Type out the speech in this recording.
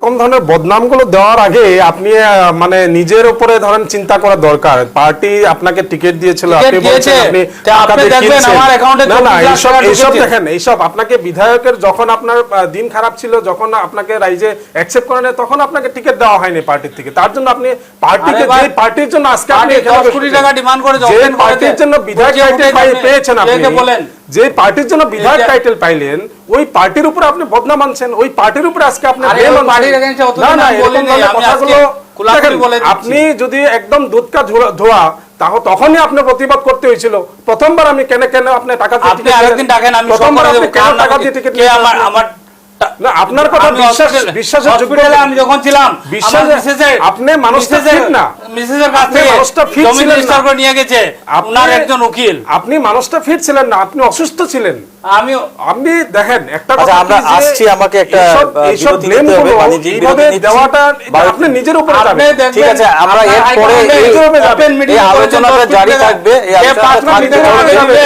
এরকম ধরনের বদনামগুলো দেওয়ার আগে আপনি মানে নিজের উপরে ধরেন চিন্তা করা দরকার। পার্টি আপনাকে টিকিট দিয়েছিল, আপনি বলছেন আপনি দেখবেন আমার অ্যাকাউন্টে না না এইসব দেখেন, এইসব আপনাকে বিধায়কের যখন আপনার দিন খারাপ ছিল, যখন আপনাকে রাইজে অ্যাকসেপ্ট করে না, তখন আপনাকে টিকিট দেওয়া হয়নি পার্টির থেকে। তার জন্য আপনি পার্টিকে, যে পার্টির জন্য আজকে আপনি 10 কোটি টাকা ডিমান্ড করে যে পার্টির জন্য বিধায়ক টাইটেল পেয়েছেন, আপনি যে পার্টির জন্য বিধায়ক টাইটেল পাইলেন, ওই পার্টির উপরে আপনি বদনাম আনছেন, ওই পার্টির উপরে আজকে আপনি না না এরকম ধরনের কথাগুলো আপনি যদি একদম দুধ কা ধোয়া তখনই আপনি প্রতিবাদ করতে হয়েছিল। প্রথমবার আমি কেন আপনি টাকা দিয়ে টিকিট আমার না আপনার কথা বিশ্বাসের যোগ্য। আমি যখন ছিলাম আপনি মানুষটা ফিট না, মিসেসের কাছ থেকে মানুষটা ফিট ছিলেন রেজিস্টার করে নিয়ে গেছে আপনার একজন উকিল। আপনি মানুষটা ফিট ছিলেন না, আপনি অসুস্থ ছিলেন। আপনি দেখেন একটা কথা, আমরা আসছি, আমাকে একটা এইসব ব্লেম করব এইভাবে দেওয়াটা আপনি নিজের উপরে যাবে। ঠিক আছে, আমরা এর পরে এই আলোচনাটা জারি থাকবে, এই আলোচনাটা থাকবে।